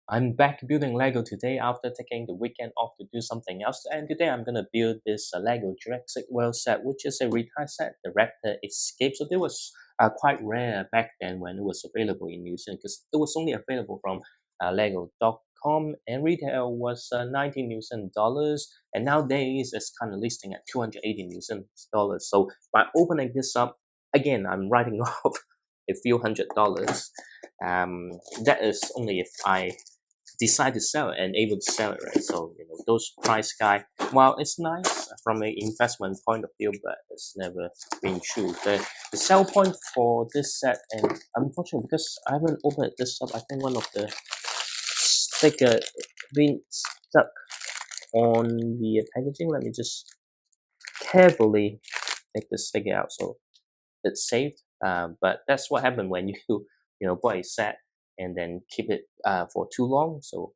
I'm back building Lego today after taking the weekend off to do something else. And today I'm gonna build this Lego Jurassic World set, which is a retired set, the Raptor Escape. So it was quite rare back then when it was available in New Zealand because it was only available from Lego.com and retail was 19 New Zealand dollars. And nowadays it's kind of listing at 280 New Zealand dollars. So by opening this up, again, I'm writing off a few $100. That is only if I decide to sell it and able to sell it, right? So those price guy, while it's nice from an investment point of view, but it's never been true. The sell point for this set, and unfortunately because I haven't opened this up, I think one of the sticker been stuck on the packaging. Let me just carefully take the sticker out so it's saved. But that's what happened when you buy a set and then keep it for too long. So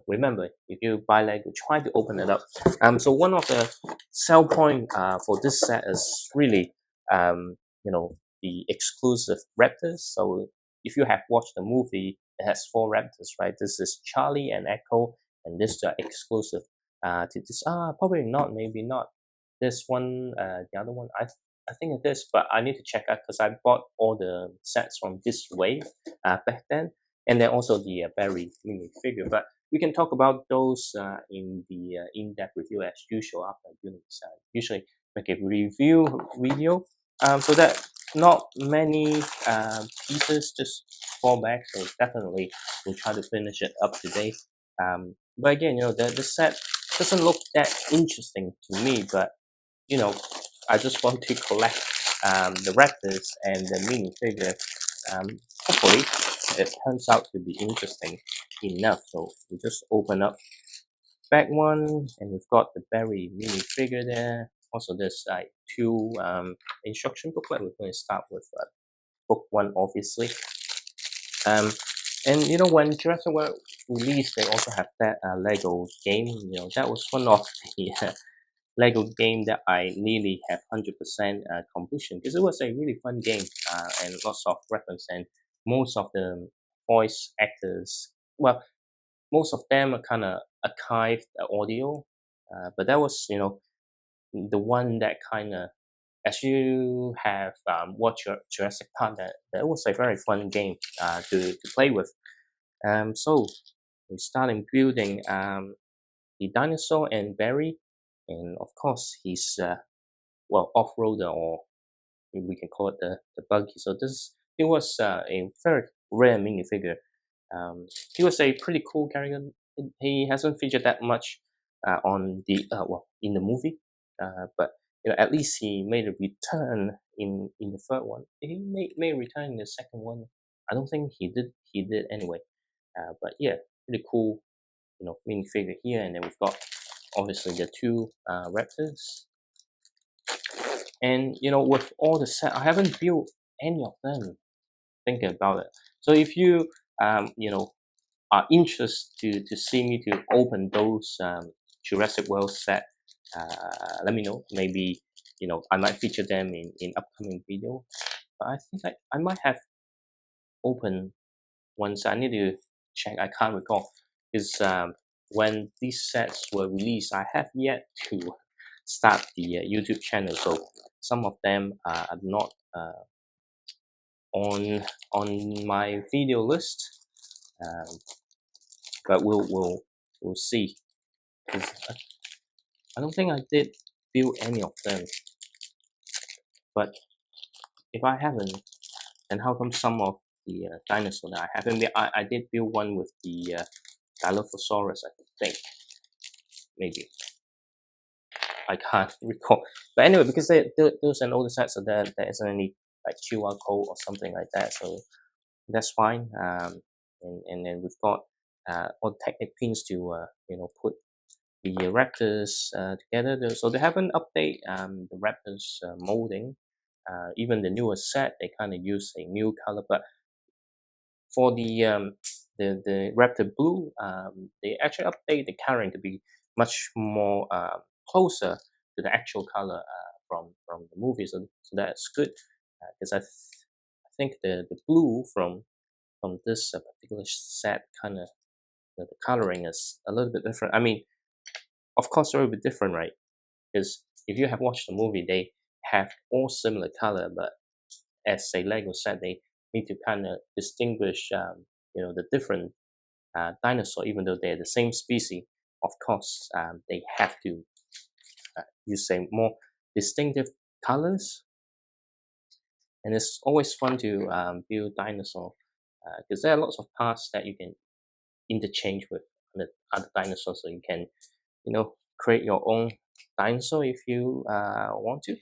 remember, if you buy Lego, try to open it up. So one of the sell point for this set is really the exclusive Raptors. So if you have watched the movie, it has four Raptors, right? This is Charlie and Echo, and this are exclusive to this. Probably not, maybe not. This one, the other one, I think it is, but I need to check out because I bought all the sets from this wave back then, and then also the Barry mini figure. But we can talk about those in the in-depth review as usual after doing this. Usually make a review video, so that not many pieces just fall back. So definitely we'll try to finish it up today. But again, the set doesn't look that interesting to me, but you know, I just want to collect the Raptors and the mini figure. Um, Hopefully, it turns out to be interesting enough. So we just open up back one, and we've got the Barry mini figure there. Also, there's like two instruction booklet. We're going to start with book one, obviously. Um, and when Jurassic World released, they also have that Lego game. That was one of the Lego game that I nearly have 100% completion because it was a really fun game and lots of reference, and most of the voice actors, well, most of them are kind of archived audio, but that was the one that kind of, as you have watched Jurassic Park, that was a very fun game to play with. So we started building the dinosaur and Barry, and of course he's off-roader, or we can call it the buggy. So it was a very rare minifigure. He was a pretty cool character. He hasn't featured that much on the in the movie, but at least he made a return in the third one. He made a return in the second one. I don't think he did. He did anyway. But yeah, pretty cool. Minifigure here, and then we've got obviously the two Raptors. And with all the set, I haven't built any of them. Thinking about it, so if you are interested to see me to open those Jurassic World set, let me know. Maybe I might feature them in upcoming video. But I think I might have opened once. I need to check. I can't recall because when these sets were released, I have yet to start the YouTube channel. So some of them are not on my video list, um, but we'll see. 'Cause I don't think I did build any of them. But if I haven't, then how come some of the dinosaur that I haven't? I did build one with the Dilophosaurus, I think. Maybe I can't recall. But anyway, because those an older set, so there isn't any like QR code or something like that. So that's fine. And then we've got all Technic pins to put the Raptors together. So they haven't update the Raptors molding. Even the newest set, they kind of use a new color. But for the Raptor Blue, they actually update the coloring to be much more closer to the actual color from the movie. So that's good because I think the blue from this particular set kind of the coloring is a little bit different. I mean, of course, a little bit different, right? Because if you have watched the movie, they have all similar color, but as a Lego set, they need to kind of distinguish, the different dinosaur, even though they're the same species. Of course, they have to use a more distinctive colors, and it's always fun to build dinosaur because there are lots of parts that you can interchange with the other dinosaurs, so you can create your own dinosaur if you want to.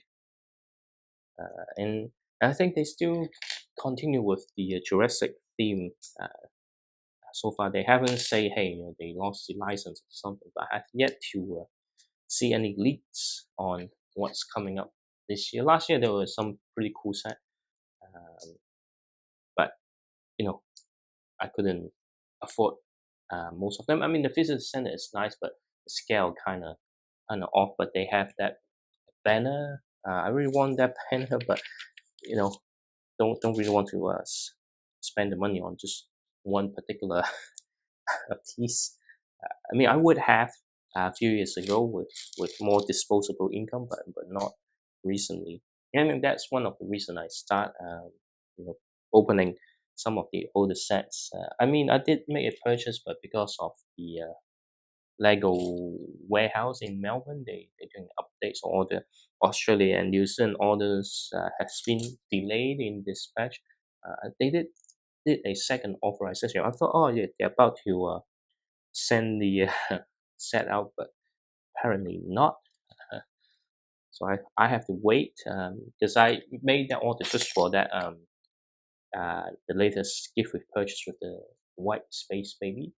And I think they still continue with the Jurassic theme. So far, they haven't say, hey, they lost the license or something, but I've yet to see any leaks on what's coming up this year. Last year there was some pretty cool set, but you know I couldn't afford most of them. I mean, the visitor center is nice, but the scale kind of off. But they have that banner. I really want that banner, but you know don't really want to spend the money on just one particular piece. I mean, I would have a few years ago with more disposable income, but not recently. And I mean, that's one of the reason I start you know opening some of the older sets. I mean, I did make a purchase, but because of the Lego warehouse in Melbourne, they're doing updates on all the Australia and New Zealand orders has been delayed in dispatch. They did a second authorization. I thought, oh yeah, they're about to send the set out, but apparently not. Uh, so I have to wait because I made that order just for that the latest gift with purchase with the white space baby.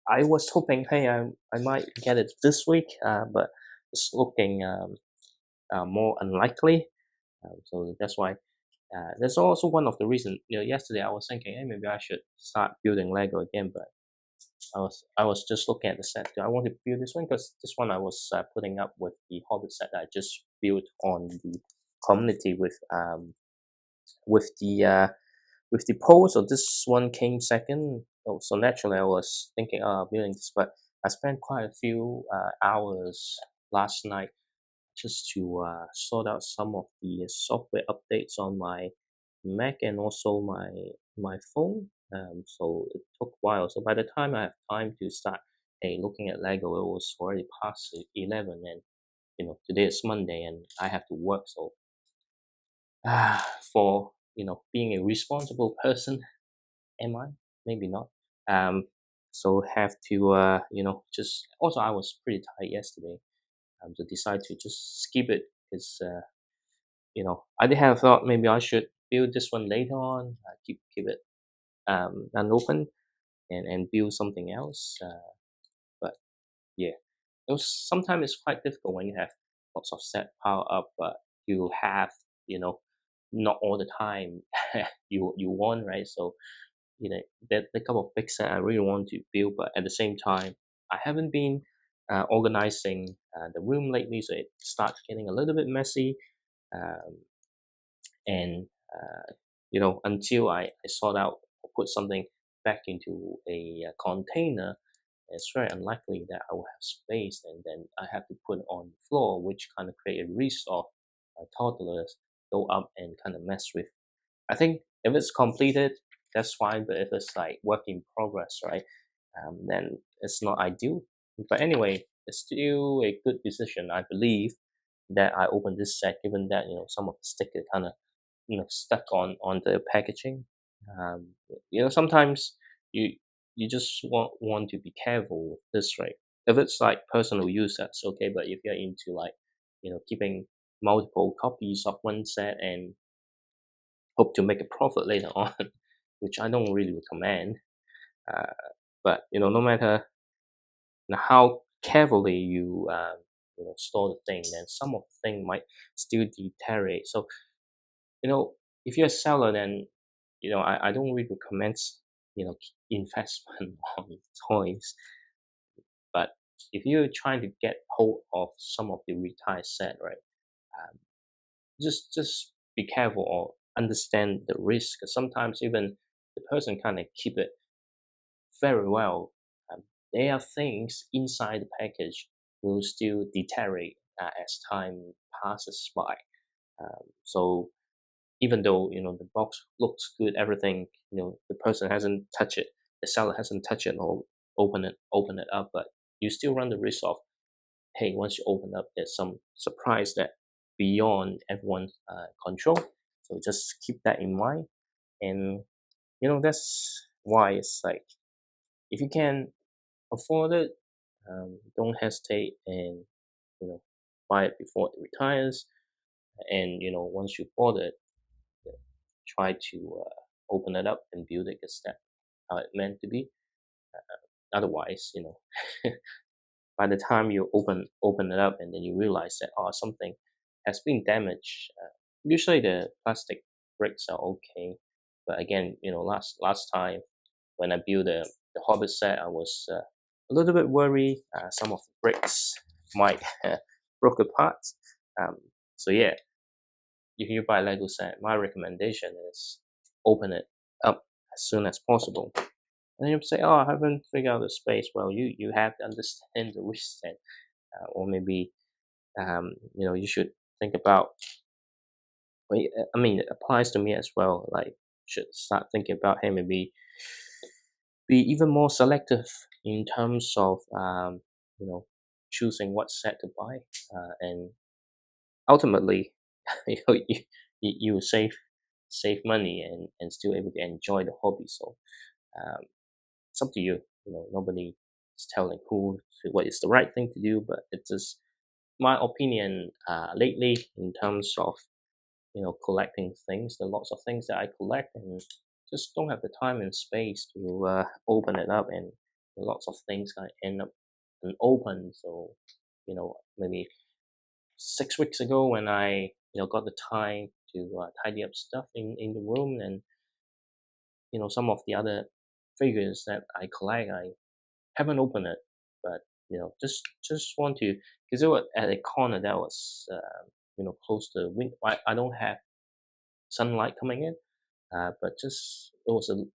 I was hoping, hey, I might get it this week, but it's looking more unlikely. So that's why. That's also one of the reasons. Yesterday I was thinking, hey, maybe I should start building Lego again, but I was just looking at the set. Do I want to build this one? Because this one I was putting up with the Hobbit set that I just built on the community with the poll. So this one came second. So naturally I was thinking, building this, but I spent quite a few hours last night just to sort out some of the software updates on my Mac and also my phone. So it took a while. So by the time I have time to start looking at Lego, it was already past 11, and today is Monday, and I have to work. So for being a responsible person, am I? Maybe not. Um, so have to just also I was pretty tired yesterday. So decide to just skip it because I did have thought maybe I should build this one later on. Keep it unopened and build something else. But yeah, it was sometimes it's quite difficult when you have lots of set power up, but you have you know not all the time you want, right? So that the couple of big set I really want to build, but at the same time I haven't been organizing the room lately, so it starts getting a little bit messy. Um, and until I sort out or put something back into a container, it's very unlikely that I will have space, and then I have to put it on the floor, which kind of create a risk of my toddlers go up and kind of mess with. I think if it's completed, that's fine, but if it's like work in progress, right, then it's not ideal. But anyway, it's still a good decision, I believe, that I opened this set, given that some of the sticker kind of stuck on the packaging. Um, Sometimes you you just want to be careful with this, right? If it's like personal use, that's okay. But if you're into like keeping multiple copies of one set and hope to make a profit later on, which I don't really recommend. Uh, but no matter how carefully you store the thing, then some of the thing might still deteriorate. So you know, if you're a seller, then I don't really recommend investment on toys. But if you're trying to get hold of some of the retired set, right, um, just be careful or understand the risk. 'Cause sometimes even the person kind of keep it very well, there are things inside the package will still deteriorate as time passes by. So even though the box looks good, everything, the person hasn't touched it, the seller hasn't touched it or open it up, but you still run the risk of, hey, once you open up, there's some surprise that beyond everyone's control. So just keep that in mind, and that's why it's like, if you can afford it, don't hesitate, and buy it before it retires. And once you bought it, try to open it up and build it as that how it meant to be. Otherwise, by the time you open it up and then you realize that, oh, something has been damaged. Usually the plastic bricks are okay, but again, last time when I built the Hobbit set, I was a little bit worried. Some of the bricks might broke apart. Um, so yeah, if you buy Lego set, my recommendation is open it up as soon as possible. And you say, "Oh, I haven't figured out the space." Well, you have to understand the wish set, or maybe you should think about. I mean, it applies to me as well. Like, should start thinking about, hey, maybe be even more selective in terms of you know choosing what set to buy, and ultimately, you save money and still able to enjoy the hobby. So um, it's up to you. Nobody is telling what is the right thing to do, but it's just my opinion lately in terms of collecting things. There are lots of things that I collect and just don't have the time and space to open it up, and lots of things I end up unopened. So maybe 6 weeks ago, when I got the time to tidy up stuff in the room, and some of the other figures that I collect, I haven't opened it, but just want to, because it was at a corner that was close to wind. I don't have sunlight coming in, but just it was a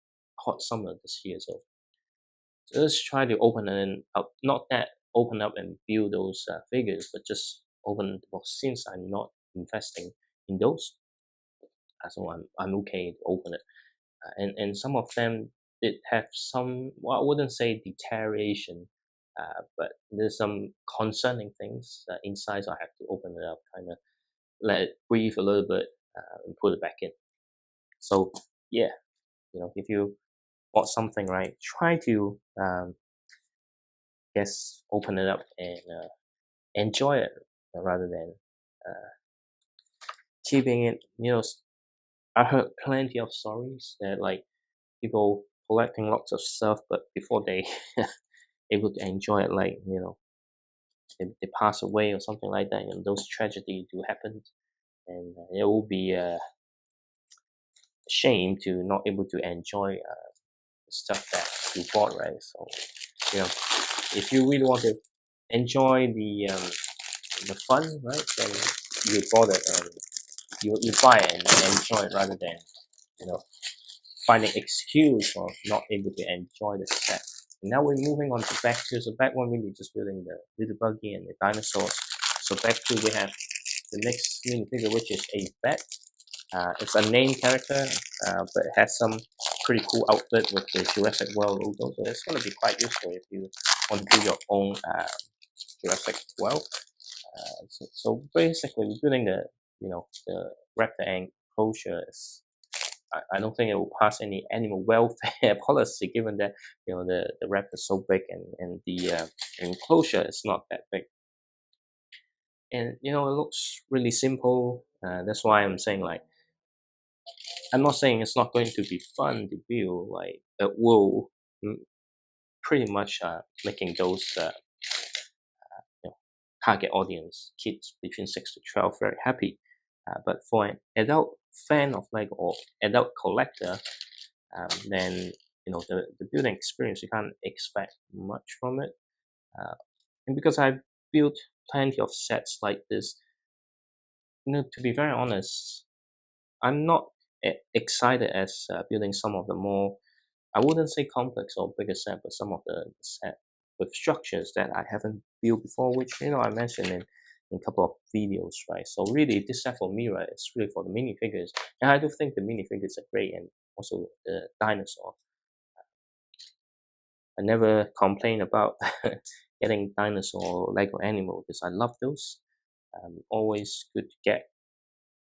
hot summer this year, so just try to open it up. Not that open up and build those figures, but just open the box. Since I'm not investing in those, so I'm okay to open it. And some of them did have some. Well, I wouldn't say deterioration, but there's some concerning things inside. So I have to open it up, kind of let it breathe a little bit, and put it back in. So yeah, if you bought something, right, try to yes, open it up and enjoy it, rather than uh, keeping it. I heard plenty of stories that, like, people collecting lots of stuff, but before they able to enjoy it, like they pass away or something like that. Those tragedies do happen, and it will be a shame to not able to enjoy the stuff that you bought, right? So you know, if you really want to enjoy the fun, right, then you bought it and you buy it and enjoy it, rather than you know finding excuse of not able to enjoy the set. Now we're moving on to back two. So back one, really just building the little buggy and the dinosaurs. So back two, we have the next minifigure, which is a bat. It's a name character, but it has some pretty cool outfit with the Jurassic World logo. So it's going to be quite useful if you want to do your own Jurassic World. So basically, we're building the Raptor enclosure. I don't think it will pass any animal welfare policy, given that the raptor is so big, and the enclosure is not that big, and it looks really simple. That's why I'm saying, like, I'm not saying it's not going to be fun to build. Like, it will mm, pretty much making those you know, target audience, kids between 6 to 12, very happy. But for an adult fan of Lego or adult collector, then the building experience, you can't expect much from it. And because I've built plenty of sets like this, to be very honest, I'm not excited as building some of the more, I wouldn't say complex or bigger set, but some of the set. with structures that I haven't built before, which I mentioned in a couple of videos, right? So really, this set for me, right, is really for the minifigures, and I do think the minifigures are great, and also the dinosaur. I never complain about getting dinosaur or Lego animal because I love those. Always good to get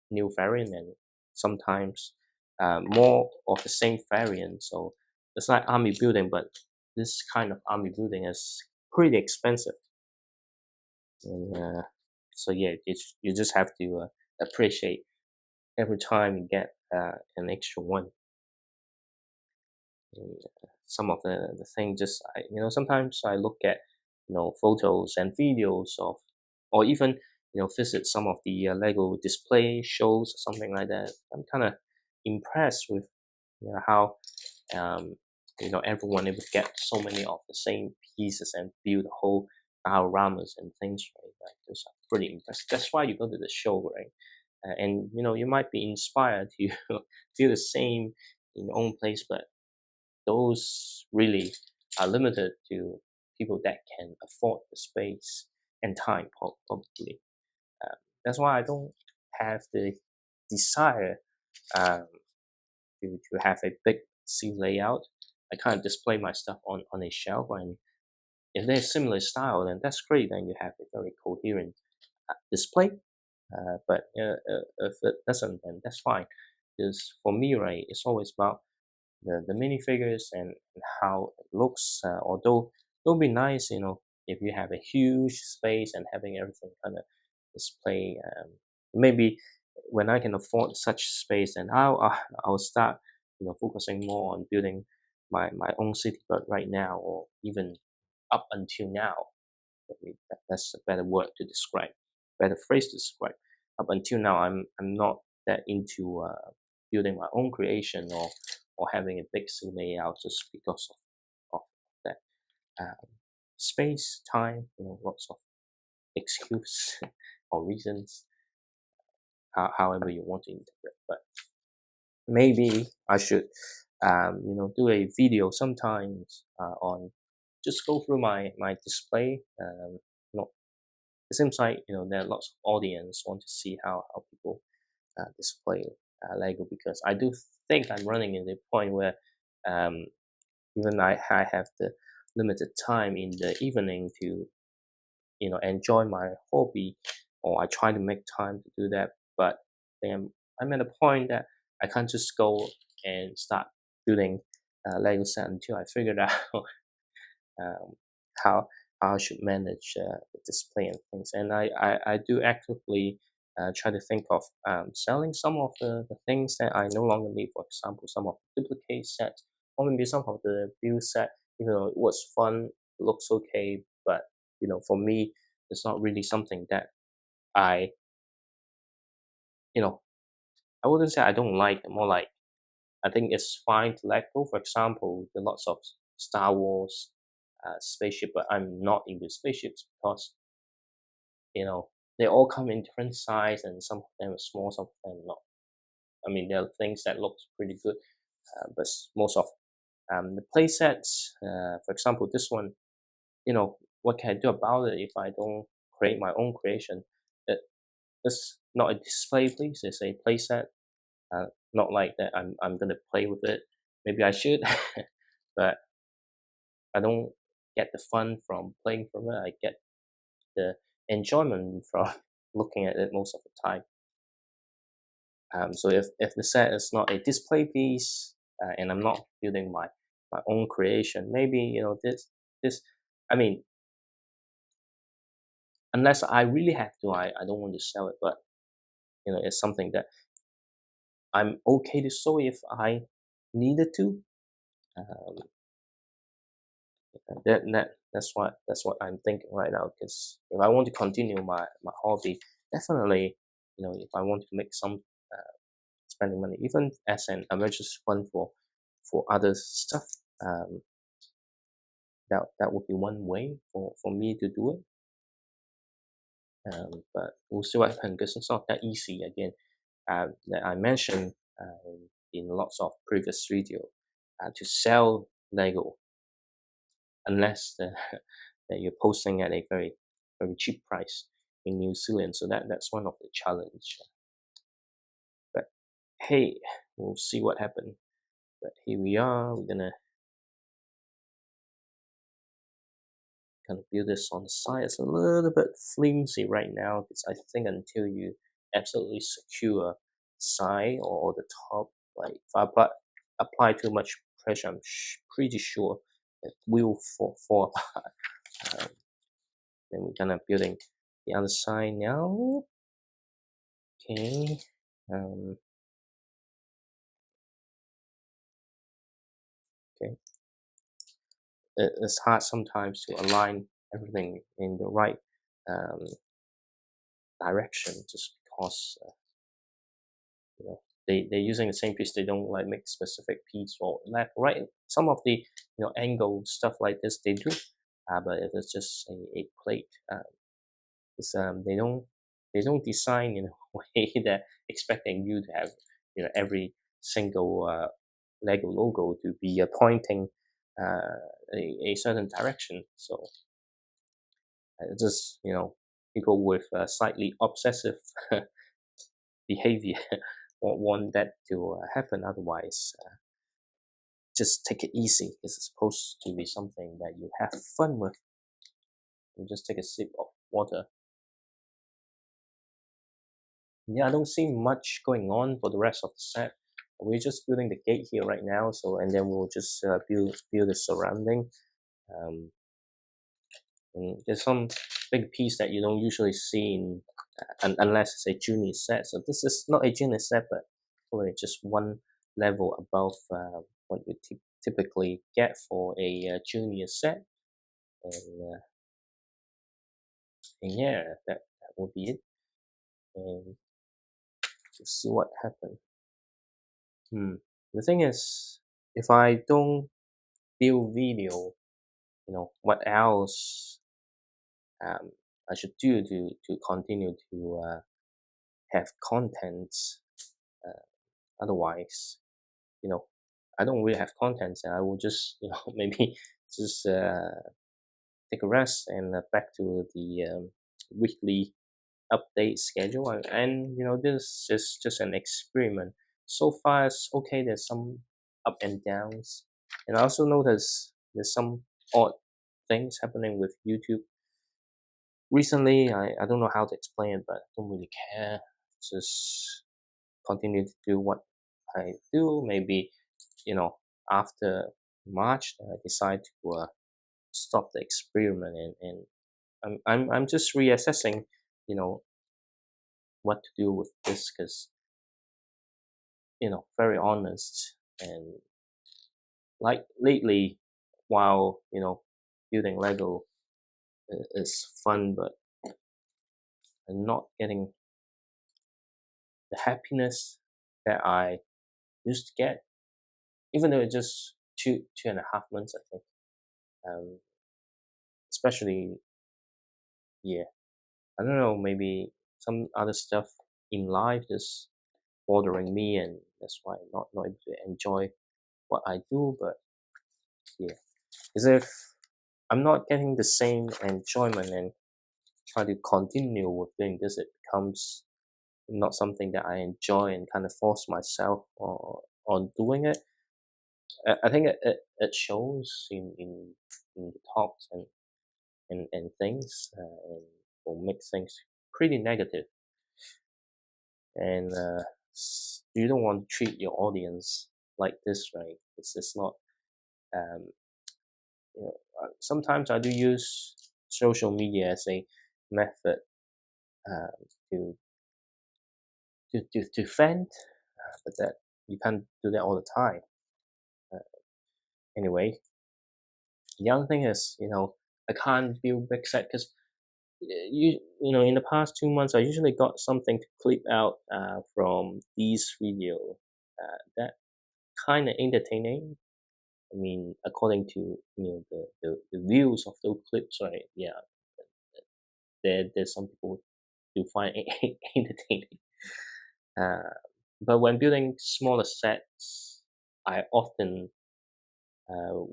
new variant and sometimes more of the same variant. So it's like army building, but this kind of army building is pretty expensive. And so yeah, you just have to appreciate every time you get an extra one. And some of the thing just sometimes I look at photos and videos of, or even visit some of the Lego display shows or something like that. I'm kind of impressed with how um, everyone able to get so many of the same pieces and build whole dioramas and things, right? Like, those are pretty impressive. That's why you go to the show, right? And you might be inspired to feel the same in your own place, but those really are limited to people that can afford the space and time, probably. That's why I don't have the desire um, to have a big scene layout. I kind of display my stuff on a shelf, and if they're similar style, then that's great. Then you have a very coherent display. But if it doesn't, then that's fine. Because for me, right, it's always about the minifigures and how it looks. Although it would be nice, if you have a huge space and having everything kind of display. Maybe when I can afford such space, then I'll start, focusing more on building my own city. But right now, or even up until now, maybe that's a better word to describe, better phrase to describe. Up until now, I'm not that into building my own creation or having a big city layout just because of that space, time, lots of excuse or reasons, however you want to interpret. But maybe I should, do a video sometimes on just go through my display. Not it seems like there are lots of audience want to see how people display Lego, because I do think I'm running in the point where um, even I have the limited time in the evening to enjoy my hobby, or I try to make time to do that. But then I'm at a point that I can't just go and start building Lego set until I figured out um, how I should manage the display and things. And I do actively try to think of selling some of the things that I no longer need. For example, some of the duplicate sets, or maybe some of the build set. Even though it was fun, looks okay, but for me, it's not really something that I, you know, I wouldn't say I don't like. More like I think it's fine to let go. For example, the lots of Star Wars spaceship, but I'm not into spaceships because they all come in different size, and some of them are small, some of them not. I mean, there are things that looks pretty good, but most of the play sets, for example, this one, what can I do about it if I don't create my own creation? It, it's not a display piece; it's a play set. Not like that. I'm gonna play with it. Maybe I should, but I don't get the fun from playing from it. I get the enjoyment from looking at it most of the time. So if the set is not a display piece and I'm not building my own creation, maybe this. I mean, unless I really have to, I don't want to sell it. But it's something that I'm okay to sell if I needed to. Um, that's what I'm thinking right now. Because if I want to continue my hobby, definitely, if I want to make some spending money, even as an emergency fund for other stuff, um, that would be one way for me to do it. But we'll see what happens because it's not that easy again. That I mentioned in lots of previous video to sell Lego. unless that you're posting at a very cheap price in New Zealand. So that's one of the challenge. But hey, we'll see what happens. But here we are. We're gonna kind of build this on the side. It's a little bit flimsy right now because I think until you absolutely secure side or the top, like if I apply too much pressure, I'm pretty sure it will fall apart. Um, then we're gonna building the other side now. Okay. Um, okay. It's hard sometimes to align everything in the right um, direction just because you know they're using the same piece. They don't like make specific piece or left right. Some of the angle stuff like this they do, but if it's just a plate, it's, they don't design in a way that expecting you to have every single Lego logo to be pointing a certain direction. So just people with slightly obsessive behavior want that to happen. Otherwise, just take it easy. It's supposed to be something that you have fun with. You just take a sip of water. Yeah, I don't see much going on for the rest of the set. We're just building the gate here right now, so and then we'll just build the surrounding. Um, and there's some big piece that you don't usually see in, unless it's a junior set. So this is not a junior set, but probably just one level above what you typically get for a junior set. And, and yeah, that will be it. And we'll see what happens. The thing is, if I don't build video, what else um, I should do to continue to have content. Uh, Otherwise, you know, I don't really have content, and I will just, maybe just take a rest and back to the weekly update schedule. And this is just an experiment. So far, it's okay. There's some up and downs, and I also notice there's some odd things happening with YouTube recently. I don't know how to explain it, but I don't really care. Just continue to do what I do. Maybe after March, I decide to stop the experiment, and I'm just reassessing, you know, what to do with this because very honest. And like lately, while building Lego is fun, but I'm not getting the happiness that I used to get, even though it's just 2.5 months, I think. Um, Especially, yeah, I don't know, maybe some other stuff in life is bothering me, and that's why I'm not able to enjoy what I do. But yeah, as if I'm not getting the same enjoyment and try to continue with doing this, it becomes not something that I enjoy and kind of force myself on doing it. I think it shows in the talks and things, and will make things pretty negative. And you don't want to treat your audience like this, right? It's not. Um, Sometimes I do use social media as a method uh, to to vent, but that you can't do that all the time. Uh, Anyway, the other thing is, I can't build big set because in the past 2 months, I usually got something to clip out from these video that kind of entertaining. I mean, according to the views of those clips, right? Yeah, there's some people do find it entertaining. Uh, but when building smaller sets, I often uh,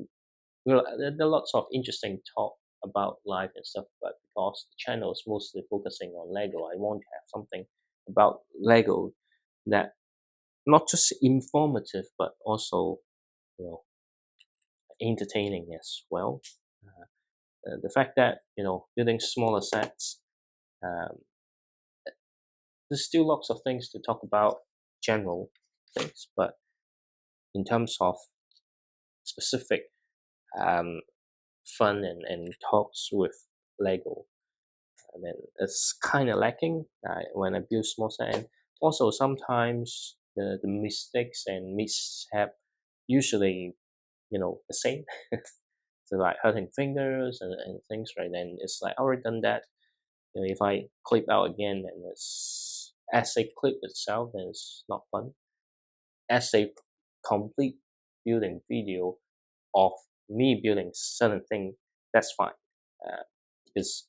well, there are lots of interesting talk about life and stuff, but because the channel is mostly focusing on Lego, I want to have something about Lego that not just informative but also, you know, entertaining as well. The fact that, building smaller sets, um, there's still lots of things to talk about, general things, but in terms of specific um, fun and talks with Lego, and then it's kind of lacking when I build small set. And also sometimes the mistakes and mishap usually, the same. So like hurting fingers and things, right? Then it's like I already done that. If I clip out again and it's as a clip itself, then it's not fun. As a complete building video of me building certain thing, that's fine. Because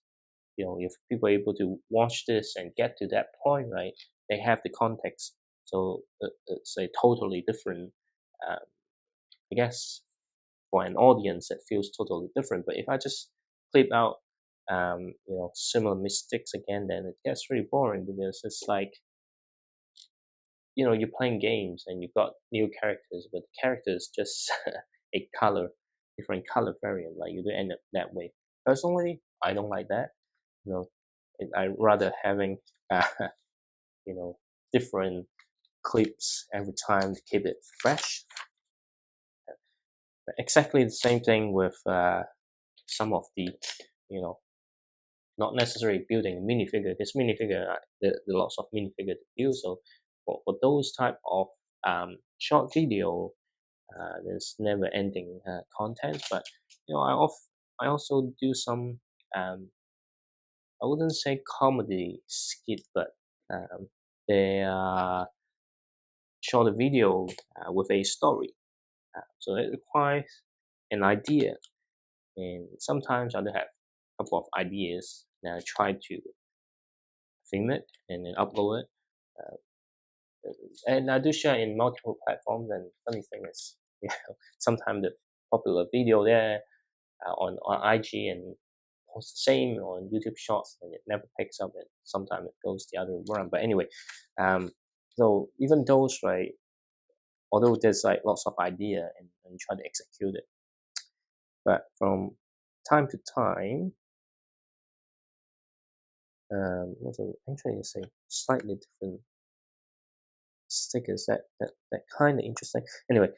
if people are able to watch this and get to that point, right, they have the context. So it's a totally different, um, I guess, for an audience that feels totally different. But if I just clip out, similar mistakes again, then it gets really boring because it's like, you're playing games and you've got new characters, but the character is just a different color variant. Like you do end up that way. Personally, I don't like that. You know, I rather having, uh, you know, different clips every time to keep it fresh. Exactly the same thing with some of the, you know, not necessarily building a minifigure. This minifigure, there are lots of minifigure to build. So for those type of short video, there's never ending content. But I also do some I wouldn't say comedy skit, but um, they are short video with a story. So it requires an idea, and sometimes I do have a couple of ideas, and I try to film it and then upload it. Uh, and I do share in multiple platforms. And funny thing is, sometimes the popular video there on IG and post the same on YouTube Shorts, and it never picks up. And sometimes it goes the other way around. But anyway, um, so even those, right, although there's like lots of idea and try to execute it, but from time to time, actually it's a slightly different stickers that kind of interesting. Anyway,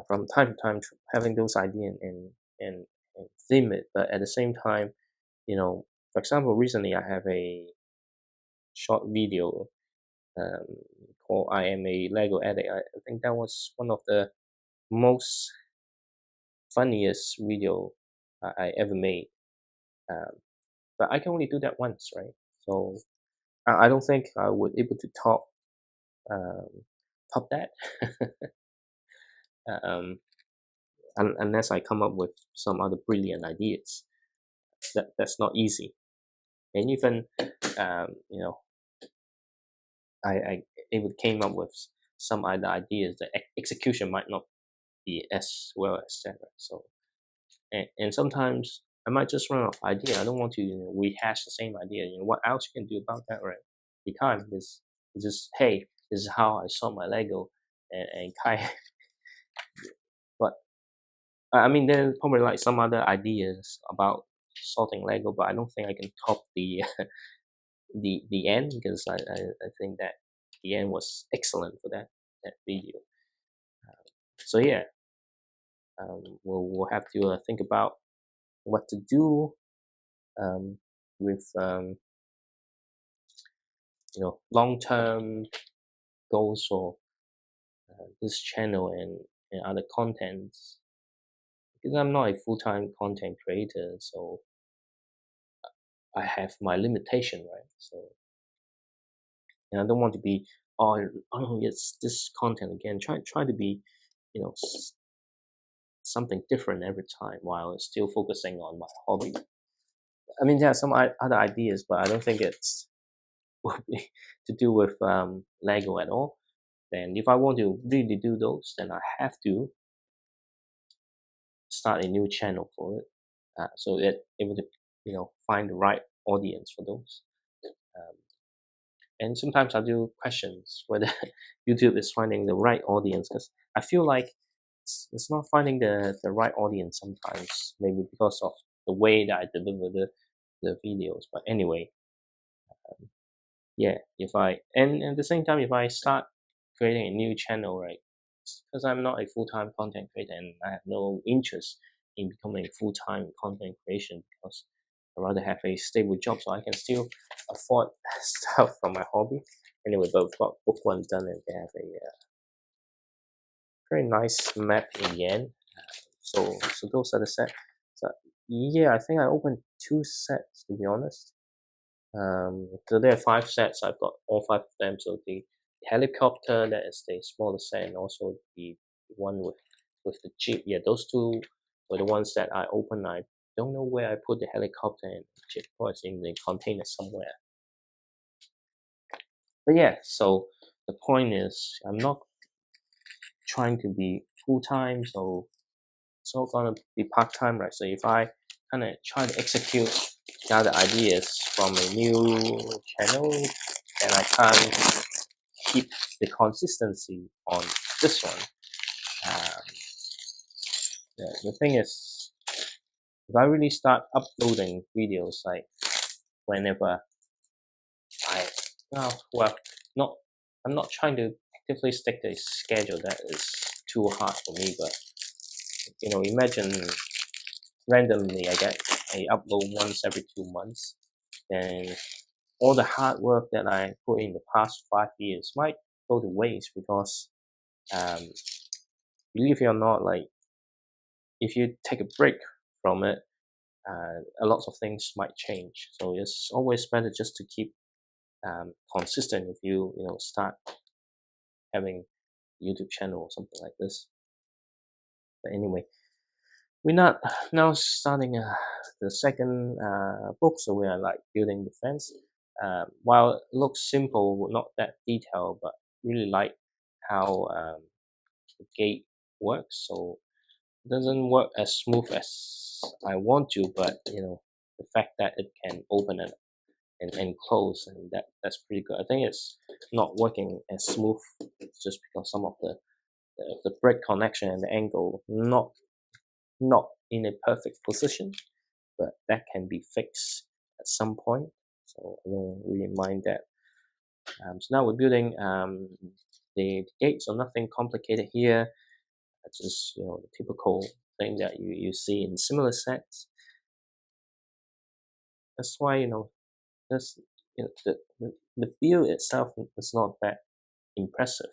from time to time, having those ideas and theme it, but at the same time, for example, recently I have a short video um, called "I Am a Lego Addict." I think that was one of the most funniest video I ever made. Um, but I can only do that once, right? So I don't think I would able to um, top that. um, unless I come up with some other brilliant ideas. That's not easy. And even I able came up with some other ideas. The execution might not be as well as that. Right? So and sometimes I might just run off idea. I don't want to rehash the same idea. What else you can do about that, right? You can't. It's just hey, this is how I saw my Lego and kind. But I mean, there's probably like some other ideas about sorting Lego, but I don't think I can top the the end because I think that the end was excellent for that video. So yeah, we'll have to think about what to do with long term goals for this channel and other contents because I'm not a full time content creator, so I have my limitation, right? So and I don't want to be oh yes this content again. Try to be something different every time while still focusing on my hobby. I mean, there are some other ideas, but I don't think it's will be to do with Lego at all. Then if I want to really do those, then I have to start a new channel for it, so that it would find the right audience for those. Um, and sometimes I do questions whether YouTube is finding the right audience, because I feel like it's not finding the right audience sometimes, maybe because of the way that I deliver the videos. But anyway, yeah, if I and at the same time, if I start creating a new channel, right, because I'm not a full-time content creator and I have no interest in becoming full-time content creation, because I rather have a stable job so I can still afford stuff from my hobby. Anyway, but we've got book one done, and they have a very nice map in the end. So those are the sets. So yeah, I think I opened 2 sets, to be honest. So there are 5 sets. I've got all 5 of them. So the helicopter, that is the smaller set, and also the one with the jeep. Yeah, those two were the ones that I opened. I don't know where I put the helicopter and the jeep. Of course, in the container somewhere. But yeah, so the point is, I'm not trying to be full time, so it's all gonna be part time, right? So if I kind of try to execute the other ideas from a new channel, then I can't keep the consistency on this one. Um, the thing is, if I really start uploading videos like whenever I, well, not, I'm not trying to actively stick to a schedule that is too hard for me, but imagine randomly I get a upload once every 2 months, then all the hard work that I put in the past 5 years might go to waste, because um, believe it or not, like if you take a break from it, a lot of things might change. So it's always better just to keep consistent if you start having a YouTube channel or something like this. But anyway, we're not now starting the second book, so we are like building the fence. While it looks simple, not that detailed, but really like how the gate works. So it doesn't work as smooth as I want to, but the fact that it can open and close, and that's pretty good. I think it's not working as smooth just because some of the brick connection and the angle not in a perfect position, but that can be fixed at some point. So I don't really mind that. So now we're building the gates, so nothing complicated here. Just the typical thing that you see in similar sets. That's why that's the build itself is not that impressive.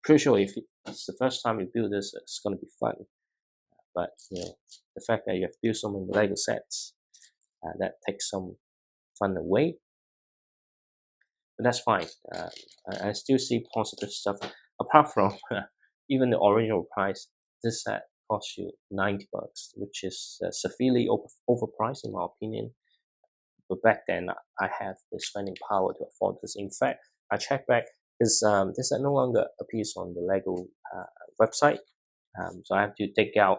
Pretty sure if it's the first time you build this, it's gonna be fun. But the fact that you have built so many Lego sets, that takes some fun away. But that's fine. I still see positive stuff. Apart from even the original price, this set costs you $90, which is severely overpriced in my opinion. But back then, I have the spending power to afford this. In fact, I checked back, because this set no longer appears on the Lego website. So I have to take out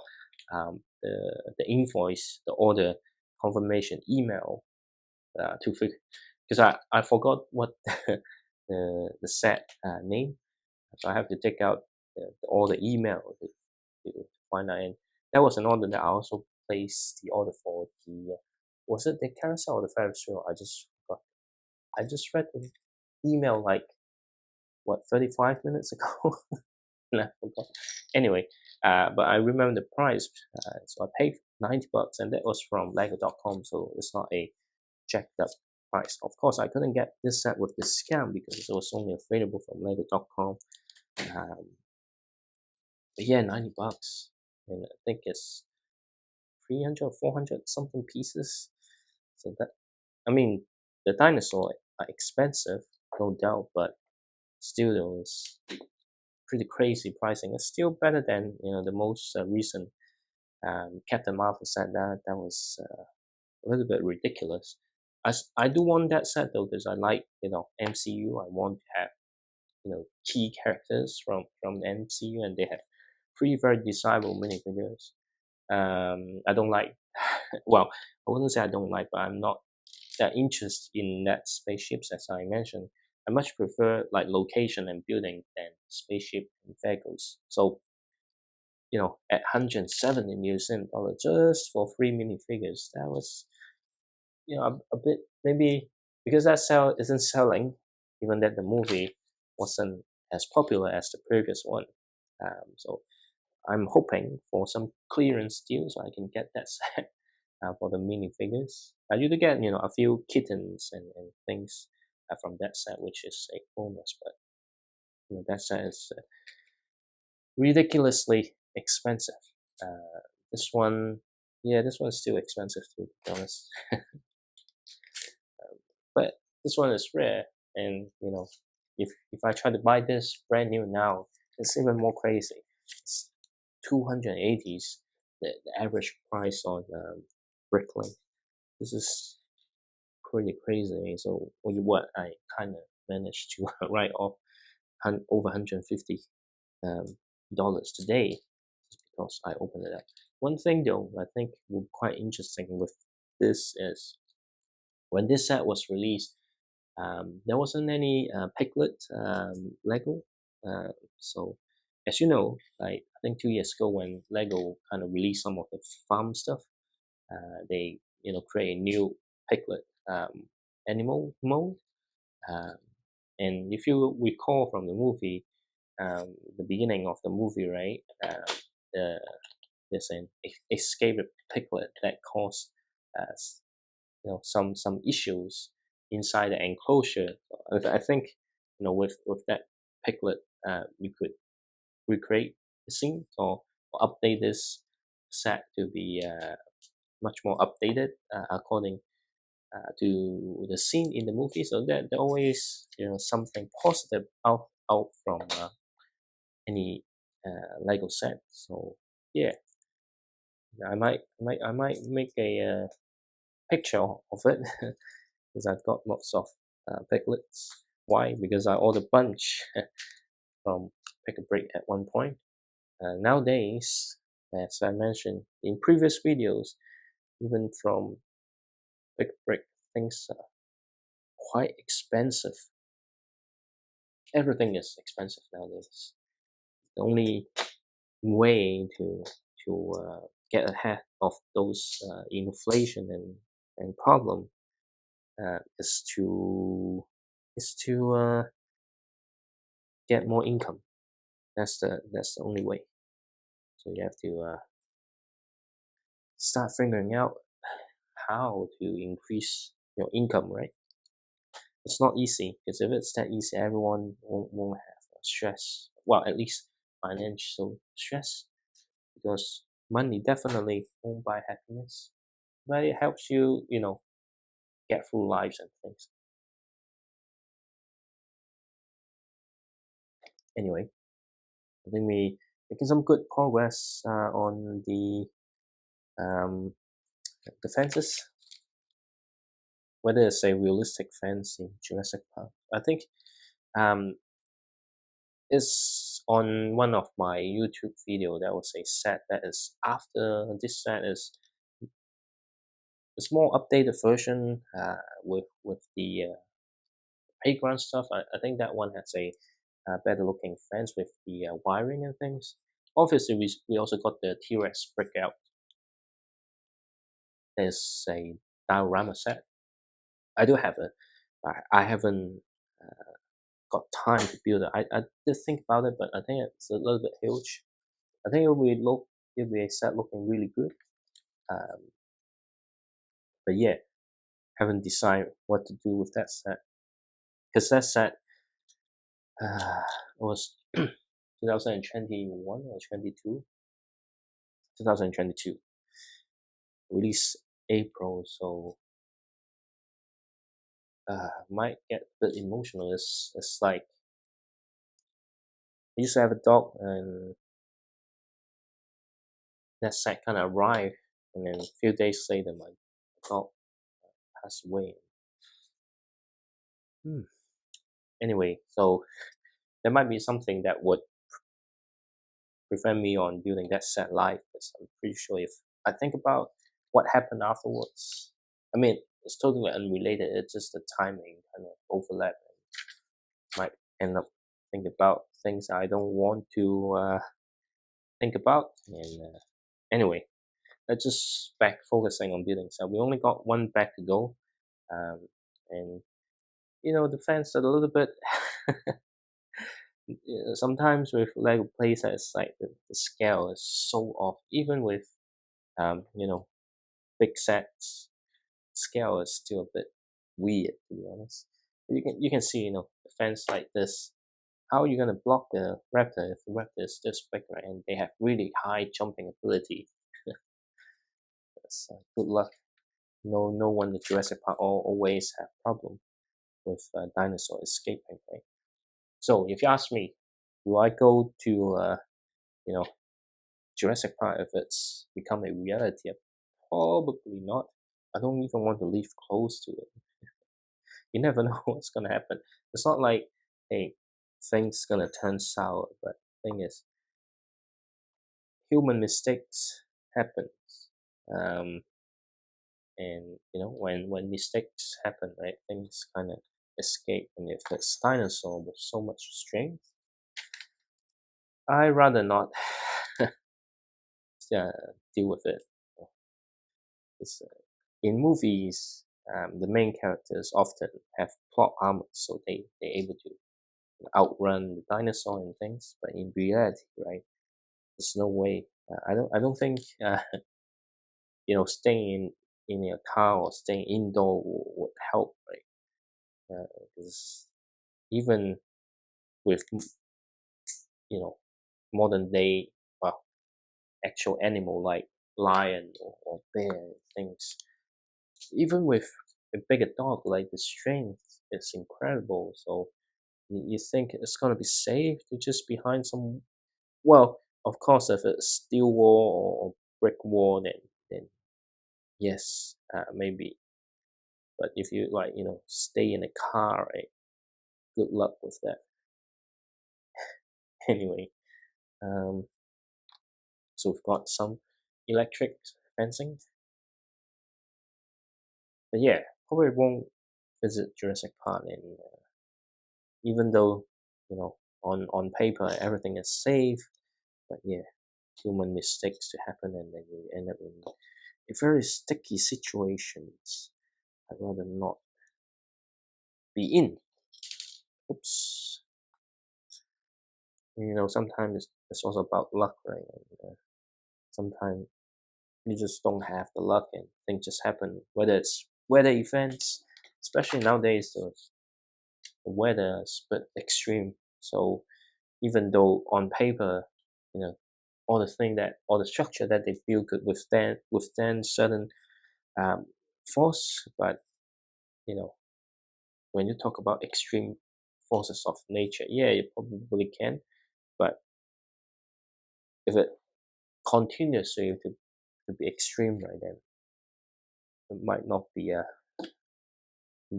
the invoice, the order confirmation email to figure, because I forgot what the set name, so I have to take out all the email to find out. And that was an order that I also placed the order for the was it the carousel or the Ferris wheel? I just forgot. I just read the email like 35 minutes ago. And I forgot. Anyway, but I remember the price, so I paid $90, and that was from Lego.com, so it's not a jacked up price. Of course, I couldn't get this set with discount because it was only available from Lego.com. But yeah, $90, and I think it's 300 or 400 something pieces. So that, I mean, the dinosaur are expensive, no doubt, but still it was pretty crazy pricing. It's still better than the most recent Captain Marvel set. That was a little bit ridiculous. I do want that set though, because I like MCU. I want to have key characters from the MCU, and they have three very desirable minifigures. I don't like, well, I wouldn't say I don't like, but I'm not that interested in that spaceships as I mentioned. I much prefer like location and building than spaceship and vehicles. So at 170 New Zealand dollars just for three minifigures, that was a bit maybe because that sell isn't selling, given that the movie wasn't as popular as the previous one. So I'm hoping for some clearance deal so I can get that set for the minifigures. You do get a few kittens and things from that set, which is a bonus. But that set is ridiculously expensive. Uh, this one, yeah, this one's still expensive too, to be honest. But this one is rare, and if I try to buy this brand new now, it's even more crazy. It's 280s, the average price on Bricklink. This is pretty crazy. So what I kind of managed to write off over 150 um, dollars today just because I opened it up. One thing though, I think will be quite interesting with this is when this set was released, there wasn't any Piglet Lego. So, as you know, like I think 2 years ago when Lego kind of released some of the farm stuff, they create a new Piglet animal mode. Um, and if you recall from the movie, the beginning of the movie, right? The There's an escape piglet that caused uh, some issues inside the enclosure. I think with that piglet, you could recreate the scene or update this set to be much more updated according to the scene in the movie. So that there always something positive out from any Lego set. So yeah, I might make a picture of it because I've got lots of piglets. Why? Because I ordered a bunch from Pick a Break at one point. Nowadays, as I mentioned in previous videos, even from Pick a Break, things are quite expensive. Everything is expensive nowadays. The only way to get ahead of those inflation and problem is to get more income. That's the only way. So you have to start figuring out how to increase your income, right? It's not easy because if it's that easy, everyone won't have stress. Well, at least financial stress, because money definitely won't buy happiness, but it helps you, get through lives and things. Anyway, I think we making some good progress on um, the fences. Whether it's a realistic fence in Jurassic Park, I think um, it's on one of my YouTube video. That was a set that is after this set is more updated version with the playground stuff. I think that one has a better looking fence with the wiring and things. Obviously, we also got the T-Rex breakout. There's a diorama set. I do have it. I haven't got time to build it. I did think about it, but I think it's a little bit huge. I think it'll be a set looking really good. Um, but yeah, haven't decided what to do with that set because that set was 2021 or 22, 2022 release April, so might get a bit emotional. It's like I used to have a dog, and that set kind of arrived, and then a few days later, my dog passed away. Hmm. Anyway, so there might be something that would prevent me on building that set live, because I'm pretty sure if I think about what happened afterwards, I mean, it's totally unrelated. It's just the timing kind of overlap. Might end up thinking about things I don't want to think about. And anyway, let's just back focusing on building. So we only got one back to go, and the fans are a little bit. Sometimes with Lego playsets, like the scale is so off. Even with big sets, scale is still a bit weird, to be honest. You can see the fans like this. How are you gonna block the Raptor if the Raptor is this big, right? And they have really high jumping ability. That's, good luck. No one in Jurassic Park always have problem with dinosaur escaping, right? So if you ask me, will I go to you know Jurassic Park if it's become a reality? Probably not. I don't even want to live close to it. You never know what's gonna happen. It's not like, hey, things gonna turn sour, but thing is, human mistakes happen. Um, and when mistakes happen, right, things kind of escape. And if it's dinosaur with so much strength, I rather not deal with it. It's, in movies, the main characters often have plot armor, so they're able to outrun the dinosaur and things. But in reality, right, there's no way. I don't think staying in a car or staying indoor would help, right? Because even with modern day, well, actual animal like lion or bear things, even with a bigger dog, like the strength is incredible. So you think it's gonna be safe to just behind some, well, of course, if it's steel wall or brick wall, then yes, maybe. But if you stay in a car, right, good luck with that. Anyway, um, so we've got some electric fencing, but yeah, probably won't visit Jurassic Park. And even though on paper everything is safe, but yeah, human mistakes to happen, and then you end up in a very sticky situations I'd rather not be in. Oops. Sometimes it's also about luck, right? And, sometimes you just don't have the luck and things just happen, whether it's weather events, especially nowadays the weather is a bit extreme. So even though on paper, you know, all the structure that they build could withstand certain um, force, but you know when you talk about extreme forces of nature, yeah, you probably can, but if it continuously to be extreme, right, then it might not be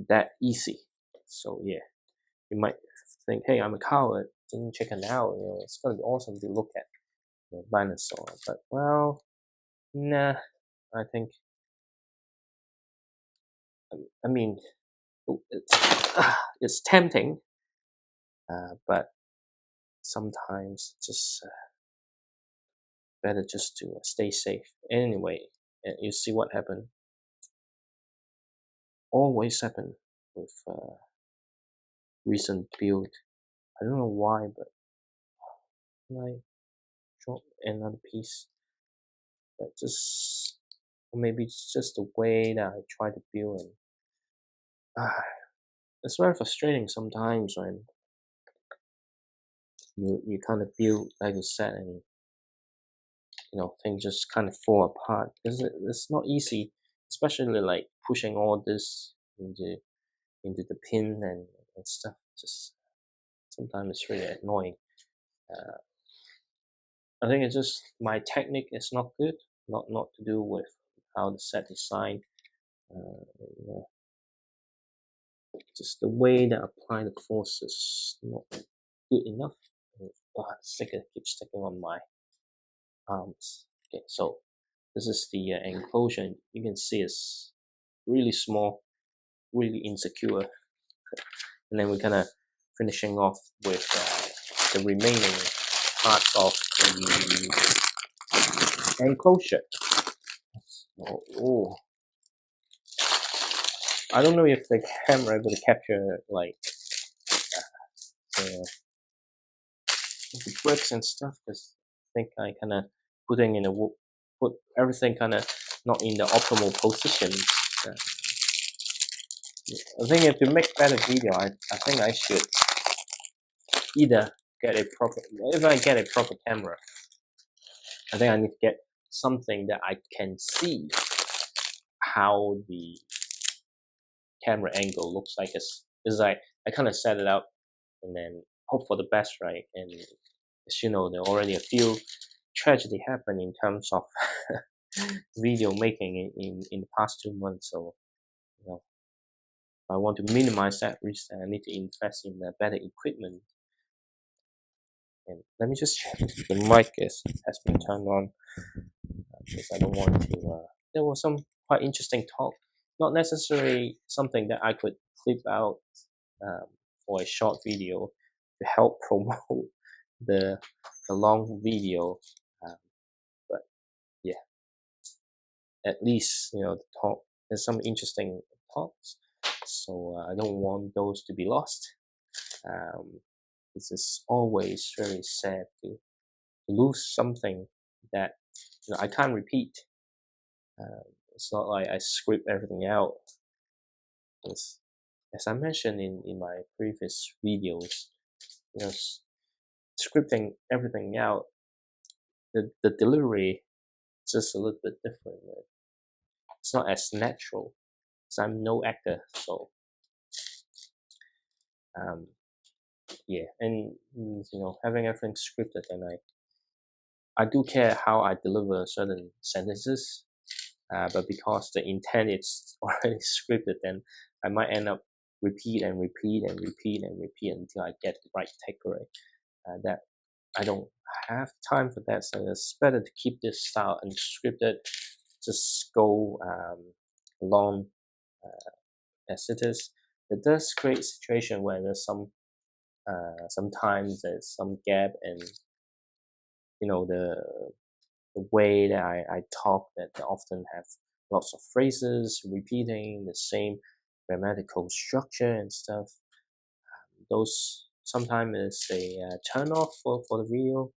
that easy. So yeah, you might think, hey, I'm a coward, didn't check it out. It's gonna be awesome to look at dinosaur, but well, nah. I think, I mean, it's it's tempting, but sometimes just better just to stay safe. Anyway, you see what happened. Always happen with recent build. I don't know why, but I drop another piece. But just, or maybe it's just the way that I try to build, and it's very frustrating sometimes when you kind of build like a set, and things just kind of fall apart, because it's not easy, especially like pushing all this into the pin and stuff. Just sometimes it's really annoying. Uh, I think it's just my technique is not good, not to do with how the set designed. You know, just the way that I apply the force is not good enough. And, the sticker keeps sticking on my arms. Okay, so this is the enclosure. You can see it's really small, really insecure. And then we're kind of finishing off with the remaining parts of the enclosure. Oh, I don't know if the camera able to capture like the, the bricks and stuff, because I think I kind of put everything kind of not in the optimal position. Uh, I think if to make better video, I think I should either get a proper. If I get a proper camera, I think I need to get something that I can see how the camera angle looks like. It's like I kind of set it up and then hope for the best, right? And as you know, there are already a few tragedy happened in terms of video making in the past 2 months. So you know, if I want to minimize that risk, I need to invest in better equipment. And let me just check if the mic has been turned on, because I don't want to. There was some quite interesting talk, not necessarily something that I could clip out um, for a short video to help promote the the long video. Um, but yeah, at least the talk. There's some interesting talks, so I don't want those to be lost. Um, this is always very sad to lose something that I can't repeat. It's not like I script everything out. As I mentioned in my previous videos, scripting everything out, the delivery is just a little bit different. Right? It's not as natural. Because I'm no actor, so um, yeah, and having everything scripted, and I do care how I deliver certain sentences, but because the intent is already scripted, then I might end up repeat and repeat and repeat and repeat until I get the right takeaway. That I don't have time for that, so it's better to keep this style unscripted. Just go along as it is. It does create a situation where there's sometimes there's some gap, and the way that I talk, that I often have lots of phrases repeating the same grammatical structure and stuff. Those sometimes is a turn off for the video.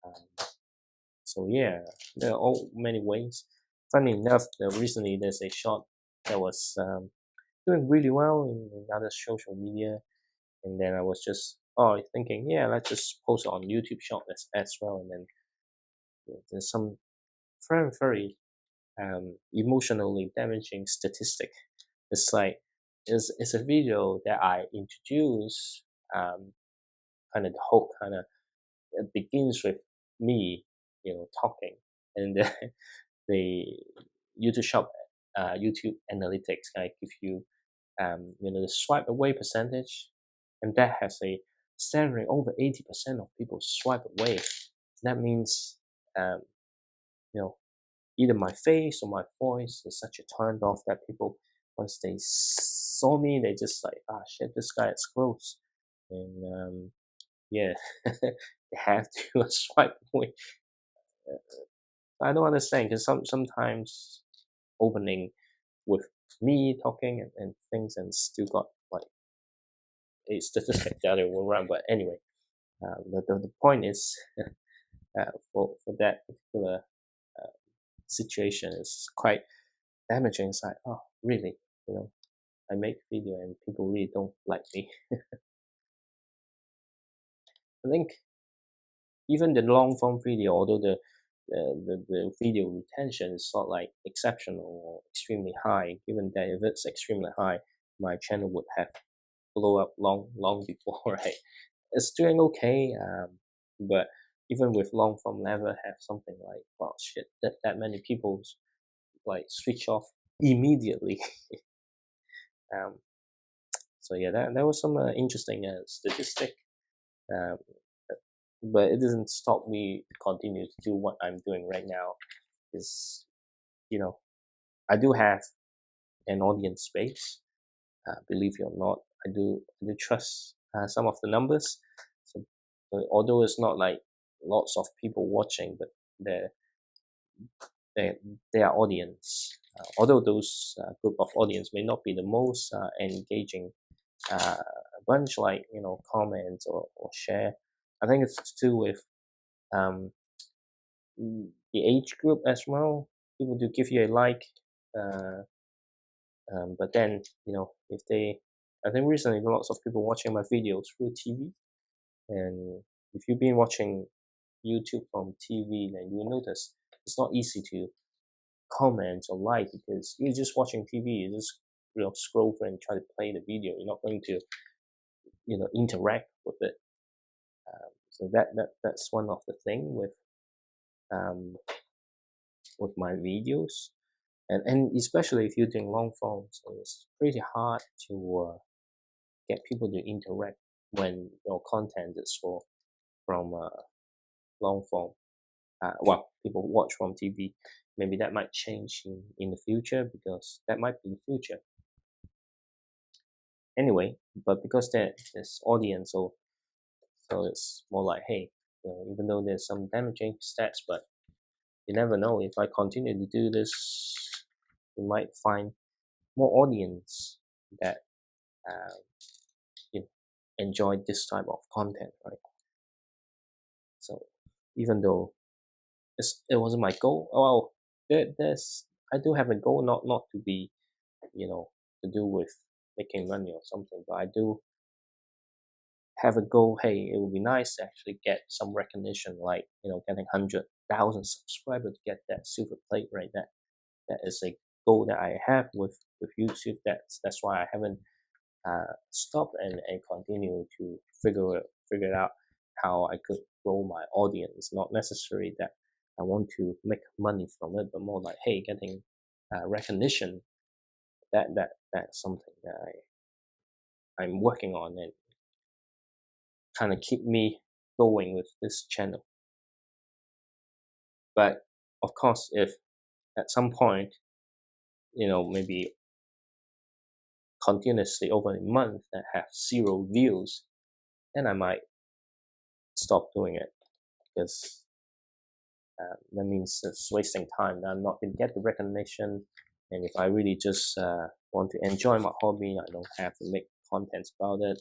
Um, so yeah, there are all many ways. Funny enough, recently there's a shot that was doing really well in other social media, and then I was just thinking, yeah, let's just post it on YouTube short as well, and then there's some very very emotionally damaging statistic. It's like it's a video that I introduce, kind of the whole kind of it begins with me, talking, and the YouTube shop, YouTube analytics kind of give you, the swipe away percentage, and that has a staggering over 80% of people swipe away. That means, um, you know, either my face or my voice is such a turned off that people, once they saw me, they just like, ah, shit, this guy is gross, and yeah, they have to swipe away. I don't understand, because sometimes opening with me talking and things, and still got like a statistic the other way around. But anyway, the point is, for that particular uh, situation is quite damaging. It's like, oh, really? I make video and people really don't like me. I think even the long form video, although the video retention is not like exceptional or extremely high, given that if it's extremely high, my channel would have blow up long before, right? It's doing okay, but even with long form, never have something like, wow, shit, that many people like switch off immediately. um, so yeah, that was some interesting statistic. Um, but it doesn't stop me to continue to do what I'm doing right now. Is, you know, I do have an audience space. Believe it or not, I do trust some of the numbers. So, although it's not like lots of people watching, but there their their audience. Although those group of audience may not be the most engaging uh, bunch, like comment or share. I think it's to do with um, the age group as well. People do give you a like, uh, but then if they, I think recently lots of people watching my videos through TV, and if you've been watching YouTube from TV, then you'll notice it's not easy to comment or like because you're just watching TV. You just scroll through and try to play the video. You're not going to interact with it. So that's one of the thing um, with my videos, and especially if you're doing long form, so it's pretty hard to get people to interact when your content is from long form. Well, people watch from TV. Maybe that might change in the future because that might be the future. Anyway, but because there's audience, so it's more like, hey, even though there's some damaging stats, but you never know. If I continue to do this, we might find more audience that uh, you know, enjoy this type of content, right? So even though it wasn't my goal, well, there's I do have a goal, not to be, to do with making money or something, but I do have a goal. Hey, it would be nice to actually get some recognition, like getting 100,000 subscribers to get that silver plate, right? That is a goal that I have with YouTube. That's why I haven't stopped and continue to figure out how I could grow my audience. Not necessarily that I want to make money from it, but more like, hey, getting recognition. That's something that I'm working on and kind of keep me going with this channel. But of course, if at some point, maybe continuously over a month that have 0 views, then I might stop doing it because that means it's wasting time. I'm not going to get the recognition. And if I really just want to enjoy my hobby, I don't have to make contents about it.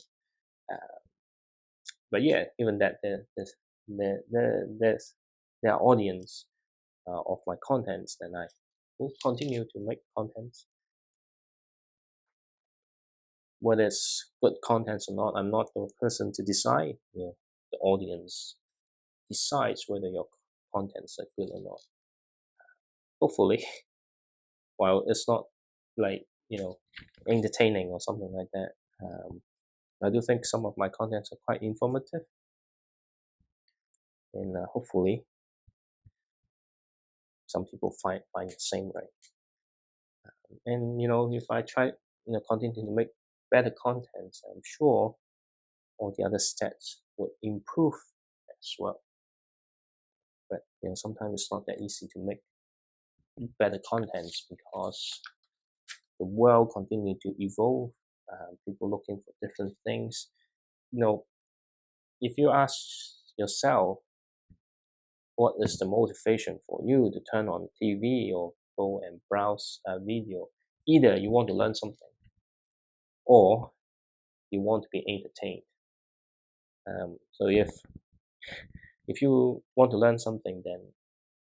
But yeah, even that there's their audience of my contents, then I will continue to make contents. Whether it's good contents or not, I'm not the person to decide. The audience decides whether your contents are good or not. Hopefully, while it's not like entertaining or something like that, I do think some of my contents are quite informative, and hopefully some people find the same, right? And if I try continue to make better contents, I'm sure all the other stats would improve as well. But sometimes it's not that easy to make better contents because the world continue to evolve. People looking for different things. If you ask yourself what is the motivation for you to turn on TV or go and browse a video, either you want to learn something or you want to be entertained. So if you want to learn something, then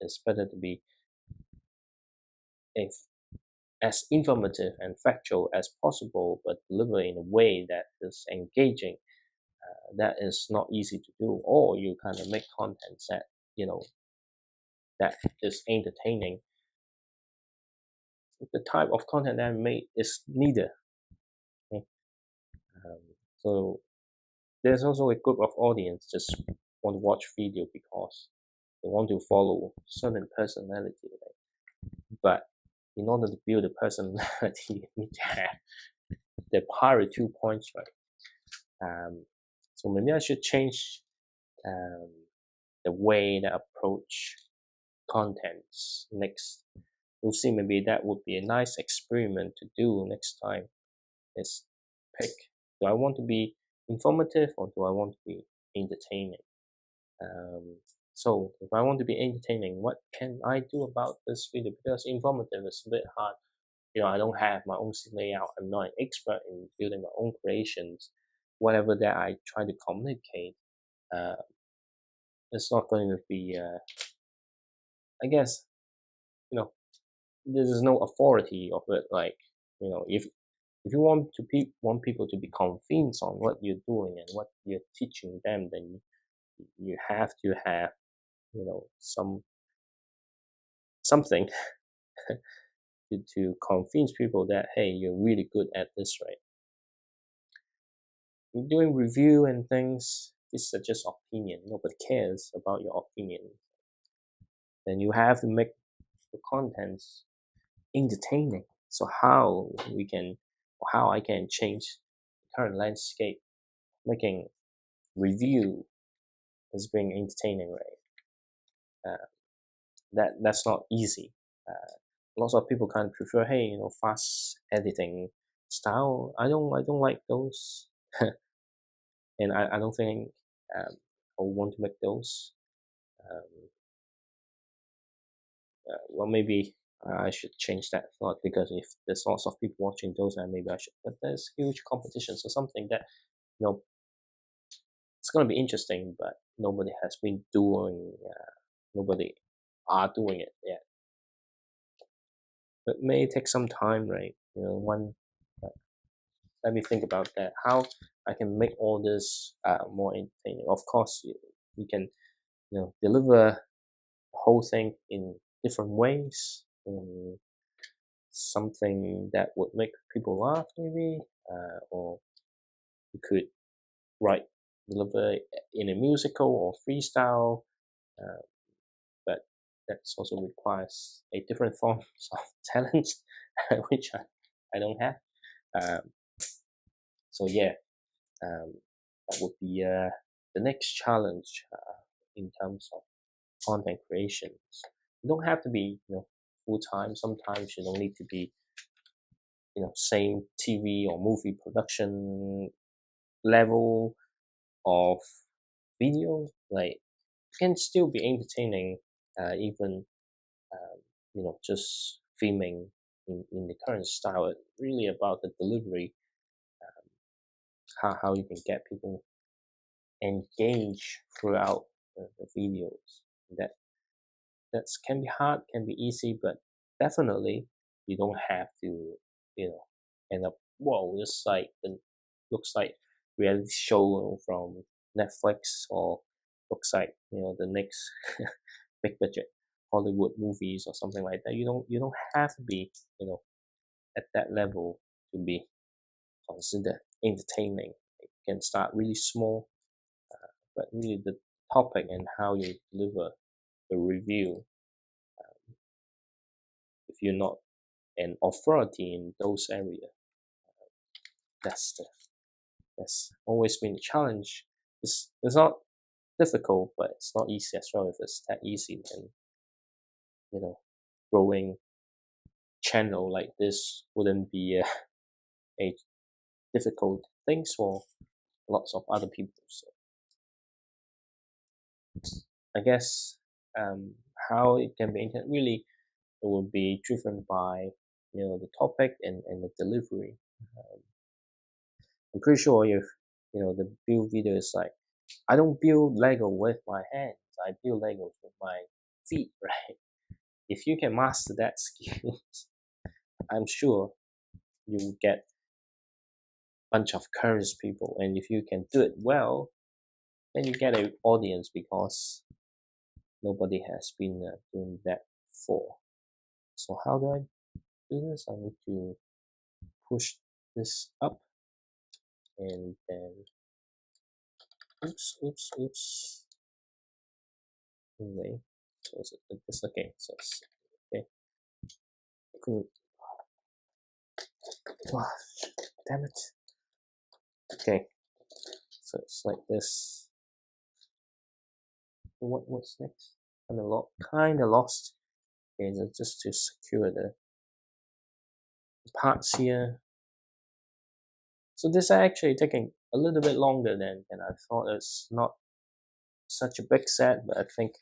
it's better to be as informative and factual as possible, but deliver in a way that is engaging. That is not easy to do, or you kind of make content that that is entertaining. The type of content that I make is neither. Okay? So there's also a group of audience just want to watch video because they want to follow certain personality, right? But in order to build a personality, you need to have the prior 2 points, right? So maybe I should change the way that approach contents next. We'll see, maybe that would be a nice experiment to do next time, is pick, do I want to be informative or do I want to be entertaining? So if I want to be entertaining, what can I do about this video? Because informative is a bit hard. I don't have my own scene layout. I'm not an expert in building my own creations. Whatever that I try to communicate, uh, it's not going to be, I guess, there's no authority of it. Like, if you want people to be convinced on what you're doing and what you're teaching them, then you have to have, something to convince people that, hey, you're really good at this, right? You're doing review and things, this is just opinion. Nobody cares about your opinion. Then you have to make the contents entertaining. So how I can change the current landscape, making review as being entertaining, right? That's not easy. Lots of people kind of prefer, hey, fast editing style. I don't like those, and I don't think I want to make those. Well, maybe I should change that thought, because if there's lots of people watching those, then maybe I should. But there's huge competition, so something that it's gonna be interesting, but nobody has been doing. Nobody are doing it yet. It may take some time, right? Let me think about that. How I can make all this more entertaining. Of course, you can deliver the whole thing in different ways. Something that would make people laugh, maybe, or you could deliver in a musical or freestyle, but that also requires a different form of talent, which I don't have. So yeah, that would be the next challenge in terms of content creations. You don't have to be full time. Sometimes you don't need to be same TV or movie production level of video. Like, it can still be entertaining, even just filming in the current style. It's really about the delivery, how you can get people engaged throughout the videos. That can be hard, can be easy, but definitely you don't have to end up, whoa, this looks like reality show from Netflix, or looks like the next big budget Hollywood movies or something like that. You don't have to be at that level to be considered entertaining. You can start really small, but really the topic and how you deliver the review. If you're not an authority in those areas, that's always been a challenge. It's not difficult, but it's not easy as well. If it's that easy, then growing channel like this wouldn't be a difficult thing for lots of other people. So I guess how it can be really, it will be driven by the topic and the delivery. I'm pretty sure if the build video is like, I don't build Lego with my hands, I build Legos with my feet, right? If you can master that skill, I'm sure you will get a bunch of curious people, and if you can do it well, then you get an audience, because nobody has been doing that before. So how do I do this? I need to push this up, and then oops. Anyway, so it's like this. Okay, so it's okay. Cool. Oh, damn it. Okay, so it's like this. What's next? Kind of lost. Okay, so just to secure the parts here. So this is actually taking a little bit longer than I thought. It's not such a big set, but I think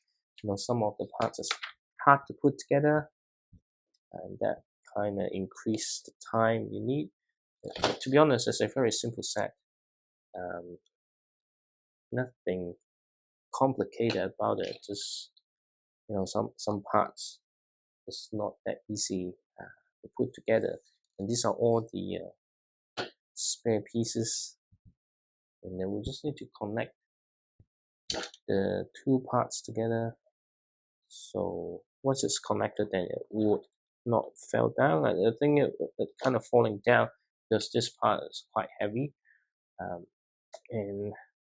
some of the parts is hard to put together, and that kind of increase the time you need. To be honest, it's a very simple set. Um, Nothing complicated about it. Just some parts. It's not that easy to put together, and these are all the spare pieces, and then we just need to connect the two parts together. So once it's connected, then it would not fall down. I think it kind of falling down because this part is quite heavy, and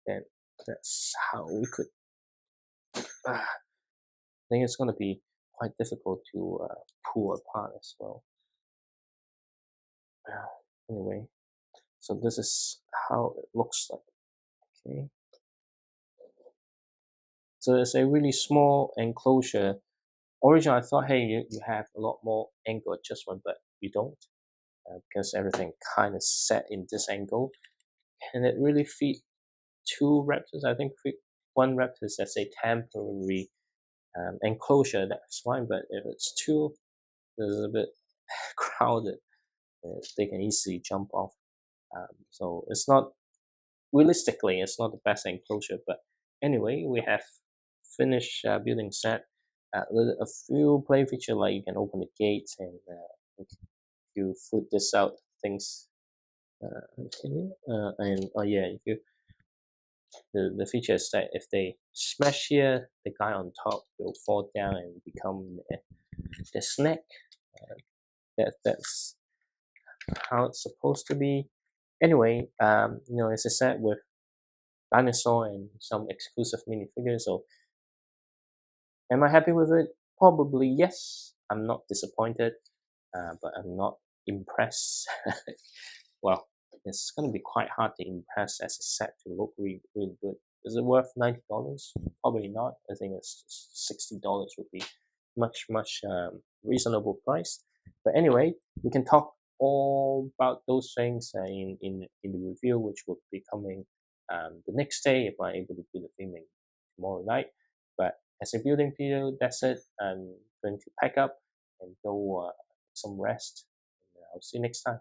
then that's how we could. I think it's going to be quite difficult to pull apart as well. Anyway, so this is how it looks like. Okay. So it's a really small enclosure. Originally, I thought, hey, you have a lot more angle adjustment, but you don't, because everything kind of set in this angle. And it really fit two Raptors. I think one Raptor is, let's say, temporary enclosure, that's fine. But if it's two, it's a bit crowded. They can easily jump off. So it's not realistically, it's not the best enclosure. But anyway, we have finished building set. A few play feature like you can open the gates and if you foot this out things. And oh yeah, if you the feature is that if they smash here, the guy on top will fall down and become the snack. That's how it's supposed to be. Anyway, it's a set with dinosaur and some exclusive minifigures. So, am I happy with it? Probably yes. I'm not disappointed, but I'm not impressed. Well, it's gonna be quite hard to impress as a set to look really, really good. Is it worth $90? Probably not. I think it's just $60 would be much reasonable price. But anyway, we can talk all about those things in the review, which will be coming the next day if I'm able to do the filming tomorrow night. But as a building video, that's it. I'm going to pack up and go some rest. I'll see you next time.